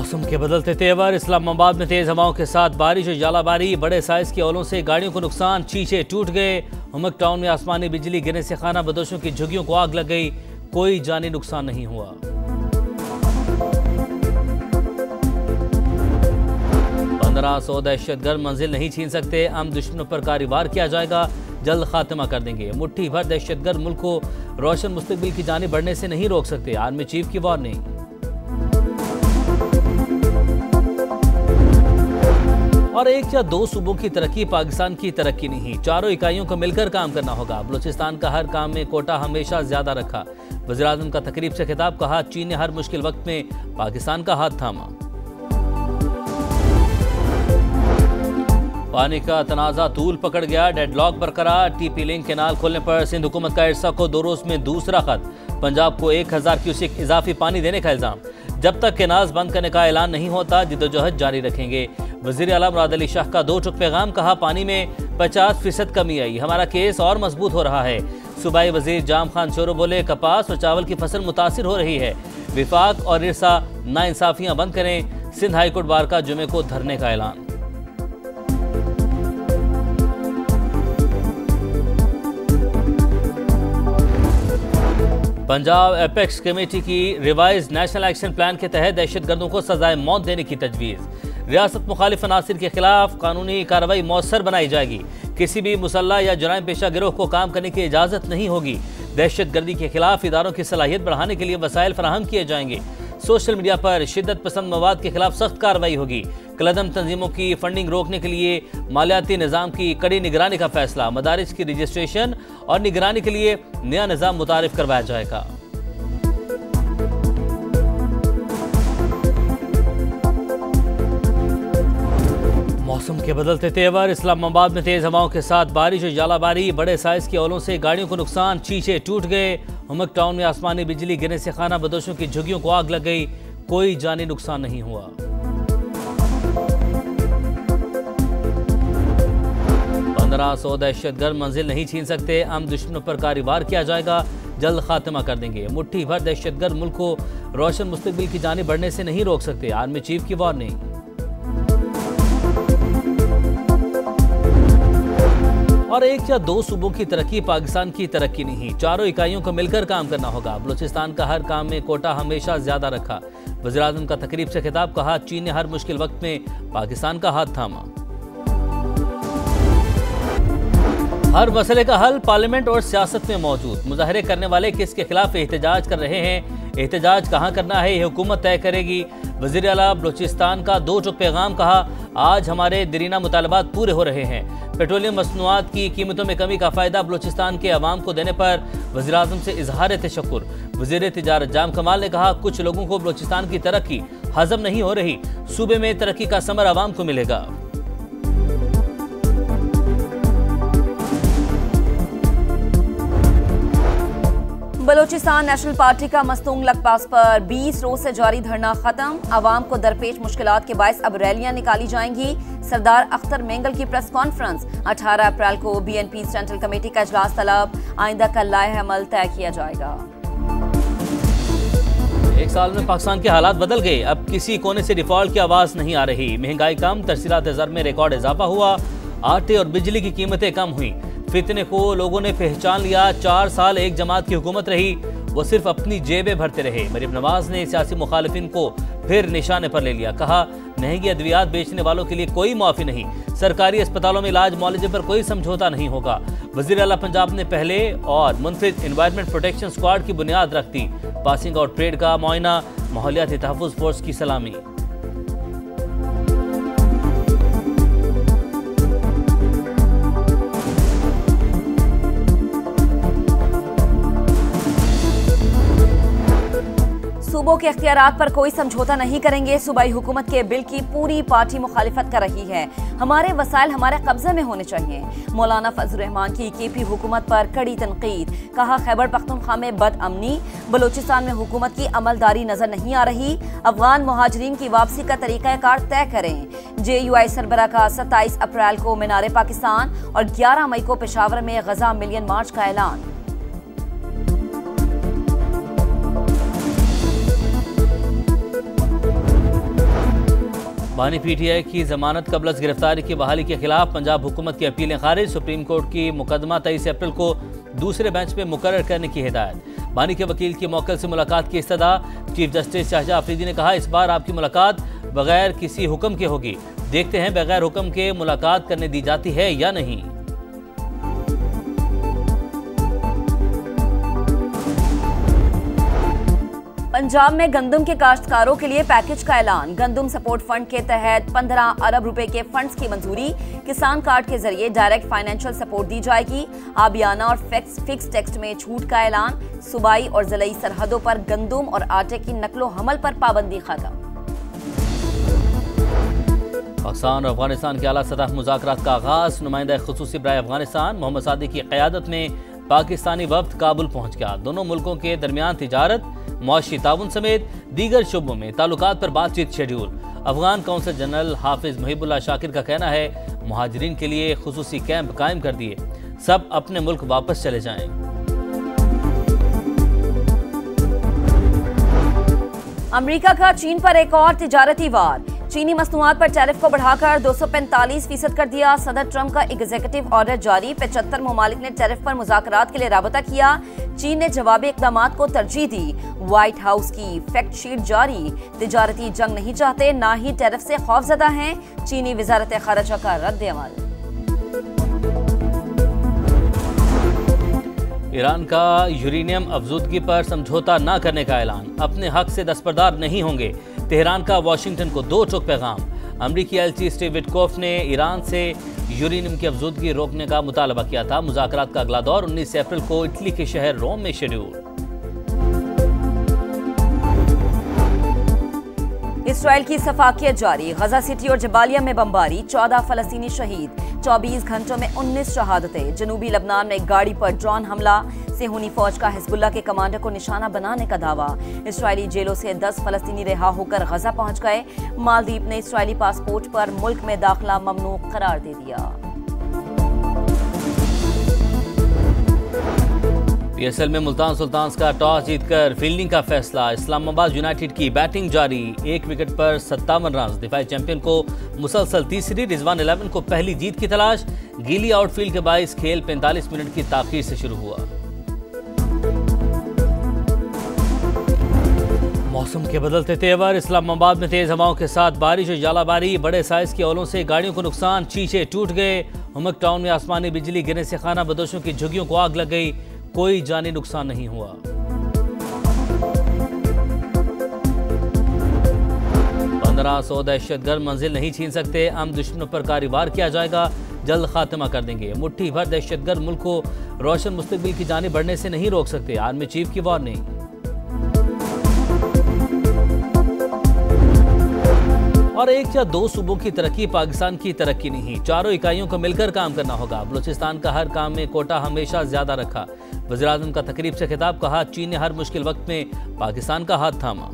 मौसम के बदलते तेवर, इस्लामाबाद में तेज हवाओं के साथ बारिश और जालाबारी, बड़े साइज के ओलों से गाड़ियों को नुकसान, शीशे टूट गए। उमक टाउन में आसमानी बिजली गिरने से खाना बदोशों की झुग्गियों को आग लग गई, कोई जानी नुकसान नहीं हुआ। $1500 दहशतगर्द मंजिल नहीं छीन सकते, हम दुश्मनों पर कारवार किया जाएगा, जल्द खात्मा कर देंगे। मुट्ठी भर दहशतगर्द मुल्क को रोशन मुस्तकबिल की जानिब बढ़ने से नहीं रोक सकते, आर्मी चीफ की वार्निंग। और एक या दो सूबों की तरक्की पाकिस्तान की तरक्की नहीं, चारों इकाइयों को मिलकर काम करना होगा। बलूचिस्तान का हर काम में कोटा हमेशा ज्यादा रखा। वज़ीर-ए-आज़म का तकरीब से खिताब, कहा चीन ने हर मुश्किल वक्त में पाकिस्तान का हाथ थामा। पानी का तनाजा तूल पकड़ गया, डेडलॉक बरकरार। टीपी लिंक केनाल खोलने पर सिंध हुकूमत का इरसा को 2 रोज में दूसरा खत। पंजाब को 1000 क्यूसेक इजाफी पानी देने का इल्जाम। जब तक केनाल बंद करने का ऐलान नहीं होता, जिद्दोजहद जारी रखेंगे। वज़ीर आला मुराद अली शाह का 2 टुक पैगाम, कहा पानी में 50% कमी आई, हमारा केस और मजबूत हो रहा है। सूबाई वजीर जाम खान चोरो बोले कपास और चावल की फसल मुतासिर हो रही है। विफाक और इरसा नाइंसाफियां बंद करें। सिंध हाईकोर्ट बार का जुमे को धरने का ऐलान। पंजाब एपेक्स कमेटी की रिवाइज नेशनल एक्शन प्लान के तहत दहशतगर्दों को सजाए मौत देने की तजवीज़। रियासत मुखालिफ अनासिर के खिलाफ कानूनी कार्रवाई मौसर बनाई जाएगी। किसी भी मुसल्लह या जुराइम पेशा गिरोह को काम करने की इजाज़त नहीं होगी। दहशतगर्दी के खिलाफ इदारों की सलाहियत बढ़ाने के लिए वसाइल फराहम किए जाएंगे। सोशल मीडिया पर शिद्दत पसंद मवाद के खिलाफ सख्त कार्रवाई होगी। कलदम तंजीमों की फंडिंग रोकने के लिए मालियाती निज़ाम की कड़ी निगरानी का फैसला। मदारिस की रजिस्ट्रेशन और निगरानी के लिए नया निज़ाम मुतारिफ करवाया जाएगा। मौसम के बदलते तेवर, इस्लामाबाद में तेज हवाओं के साथ बारिश और जालाबारी, बड़े साइज के ओलों से गाड़ियों को नुकसान, शीशे टूट गए। उमक टाउन में आसमानी बिजली गिरने से खाना बदोशों की झुग्गियों को आग लग गई, कोई जानी नुकसान नहीं हुआ। $1500 दहशतगर्द मंजिल नहीं छीन सकते, हम दुश्मनों पर कारवार किया जाएगा, जल्द खात्मा कर देंगे। मुट्ठी भर दहशतगर्द मुल्क को रोशन मुस्तकबिल की जानिब बढ़ने से नहीं रोक सकते, आर्मी चीफ की वार्निंग। और एक या दो सूबों की तरक्की पाकिस्तान की तरक्की नहीं, चारों इकाइयों को मिलकर काम करना होगा। बलूचिस्तान का हर काम में कोटा हमेशा ज्यादा रखा। वज़ीर-ए-आज़म का तकरीब से खिताब, कहा चीन ने हर मुश्किल वक्त में पाकिस्तान का हाथ थामा। हर मसले का हल पार्लियामेंट और सियासत में मौजूद। मुजाहरे करने वाले किसके खिलाफ एहतजाज कर रहे हैं, एहतजाज कहाँ करना है, ये हुकूमत तय करेगी। वज़ीर आला बलूचिस्तान का 2 टुक पैगाम, कहा आज हमारे दरीना मुतालबात पूरे हो रहे हैं। पेट्रोलियम मसनूआत की कीमतों में कमी का फ़ायदा बलूचिस्तान के अवाम को देने पर वज़ीर-ए-आज़म से इजहार तशक्कुर। वज़ीर तिजारत जाम कमाल ने कहा कुछ लोगों को बलूचिस्तान की तरक्की हजम नहीं हो रही, सूबे में तरक्की का समर अवाम को मिलेगा। बलूचिस्तान नेशनल पार्टी का मस्तूंग लकपास पर 20 रोज से जारी धरना खत्म। अवाम को दरपेश मुश्किलात के बायस अब रैलियां निकाली जाएंगी। सरदार अख्तर मेंगल की प्रेस कॉन्फ्रेंस। 18 अप्रैल को BNP सेंट्रल कमेटी का इजलास तलब, आइंदा का लाए अमल तय किया जाएगा। 1 साल में पाकिस्तान के हालात बदल गए, अब किसी कोने से डिफॉल्ट की आवाज नहीं आ रही। महंगाई कम, तरसीलात ज़र में रिकॉर्ड इजाफा हुआ, आटे और बिजली की कीमतें कम हुई। फितने को लोगों ने पहचान लिया। 4 साल एक जमात की हुकूमत रही, वो सिर्फ अपनी जेबें भरते रहे। मरीम नवाज ने सियासी मुखालिफिन को फिर निशाने पर ले लिया, कहा महंगी अद्वियात बेचने वालों के लिए कोई मुआफी नहीं, सरकारी अस्पतालों में इलाज मुआलजे पर कोई समझौता नहीं होगा। वज़ीर आला पंजाब ने पहले और मुनफरिद एनवायरनमेंट प्रोटेक्शन स्क्वाड की बुनियाद रख दी। पासिंग आउट परेड का मुआयना, माहौलियाती तहफ़्फ़ुज़ फोर्स की सलामी। सूबों के इख्तियारात पर कोई समझौता नहीं करेंगे। सूबाई हुकूमत के बिल की पूरी पार्टी मुखालिफत कर रही है। हमारे वसाइल हमारे कब्जे में होने चाहिए। मौलाना फजल रहमान की KP हुकूमत पर कड़ी तनकीद, कहा खैबर पख्तूनख्वा में बदअमनी, बलूचिस्तान में हुकूमत की अमलदारी नजर नहीं आ रही। अफगान मुहाजिरीन की वापसी का तरीक़ाकार तय करें। JUI सरबराह का 27 अप्रैल को मीनार पाकिस्तान और 11 मई को पेशावर में गजा मिलियन मार्च का ऐलान। बानी पीटीआई की जमानत कबलस गिरफ्तारी की बहाली के खिलाफ पंजाब हुकूमत की अपीलें खारिज। सुप्रीम कोर्ट की मुकदमा 23 अप्रैल को दूसरे बेंच पे मुकर्रर करने की हिदायत। बानी के वकील की मौकल से मुलाकात की इस्तदा। चीफ जस्टिस शाहजहां अफरीदी ने कहा, इस बार आपकी मुलाकात बगैर किसी हुक्म के होगी। देखते हैं बगैर हुक्म के मुलाकात करने दी जाती है या नहीं। पंजाब में गंदम के काश्तकारों के लिए पैकेज का ऐलान। गंदम सपोर्ट फंड के तहत 15 अरब रुपए के फंड्स की मंजूरी। किसान कार्ड के जरिए डायरेक्ट फाइनेंशियल सपोर्ट दी जाएगी। आबियाना और फिक्स टेक्स्ट में छूट का ऐलान। सूबाई और जिलाई सरहदों पर गंदम और आटे की नकलो हमल पर पाबंदी खत्म। पाकिस्तान और अफगानिस्तान के आला सतह मुज़ाकरात का आगाज। नुमाइंदा खुसूसी बराए अफगानिस्तान मोहम्मद सादिक की क़यादत में पाकिस्तानी वफ्द काबुल पहुंच गया। दोनों मुल्कों के दरमियान तिजारत, मुआशी ताउन समेत दीगर शोबों में ताल्लुकात पर बातचीत शेड्यूल। अफगान कौंसल जनरल हाफिज मुहिबुल्लाह शाकिर का कहना है, मुहाजिरीन के लिए खुसूसी कैंप कायम कर दिए, सब अपने मुल्क वापस चले जाएं। अमेरिका का चीन पर एक और तिजारती वार। चीनी मसनूआत पर टैरिफ को बढ़ाकर 245% कर दिया। सदर ट्रंप का एग्जीक्यूटिव ऑर्डर जारी। 75 ममालिक ने टैरिफ पर मुज़ाकरात के लिए राबता किया। चीन ने जवाबी इक़दामात को तरजीह दी। व्हाइट हाउस की फैक्ट शीट जारी। तिजारती जंग नहीं चाहते, ना ही टैरिफ से खौफजदा हैं। चीनी वज़ारत ख़ारिजा का रद्द-ए-अमल। ईरान का यूरेनियम अफजूदगी पर समझौता न करने का ऐलान। अपने हक से दस्तबरदार नहीं होंगे। तेहरान का वाशिंगटन को दो टोक पैगाम। अमरीकी एलची स्टीव विटकॉफ ने ईरान से यूरेनियम की अफजूदगी रोकने का मुतालबा किया था। मुज़ाकरात का अगला दौर 19 अप्रैल को इटली के शहर रोम में शेड्यूल। इसराइल की सफाकियत जारी। गजा सिटी और जबालिया में बमबारी। 14 फलस्तीनी शहीद। 24 घंटों में 19 शहादतें। जनूबी लबनान में गाड़ी पर ड्रोन हमला। सेहूनी फौज का हिजबुल्लाह के कमांडर को निशाना बनाने का दावा। इसराइली जेलों से 10 फलस्तीनी रिहा होकर गजा पहुंच गए। मालदीव ने इसराइली पासपोर्ट पर मुल्क में दाखिला ममनू करार दे दिया। पीएसएल में मुल्तान सुल्तान्स का टॉस जीतकर फील्डिंग का फैसला। इस्लामाबाद यूनाइटेड की बैटिंग जारी। 1 विकेट पर 57 रन। दिफाई चैंपियन को मुसलसल तीसरी। रिजवान 11 को पहली जीत की तलाश। गीली आउटफील्ड के बाइस खेल 45 मिनट की ताखीर से शुरू हुआ। मौसम के बदलते तेवर। इस्लामाबाद में तेज हवाओं के साथ बारिश और जालाबारी। बड़े साइज के ओलों से गाड़ियों को नुकसान। शीशे टूट गए। हुमक टाउन में आसमानी बिजली गिरने से खाना बदोशों की झुग्गियों को आग लग गई। कोई जानी नुकसान नहीं हुआ। 1500 दहशतगर्द मंजिल नहीं छीन सकते। हम दुश्मनों पर कारवार किया जाएगा, जल्द खात्मा कर देंगे। मुट्ठी भर दहशतगर्द मुल्क को रोशन मुस्तकबिल की जानिब बढ़ने से नहीं रोक सकते। आर्मी चीफ की वार्निंग। और एक या दो सूबों की तरक्की पाकिस्तान की तरक्की नहीं, चारों इकाइयों को मिलकर काम करना होगा। बलूचिस्तान का हर काम में कोटा हमेशा ज्यादा रखा। वज़ीर-ए-आज़म का तकरीब से खिताब। कहा, चीन ने हर मुश्किल वक्त में पाकिस्तान का हाथ थामा।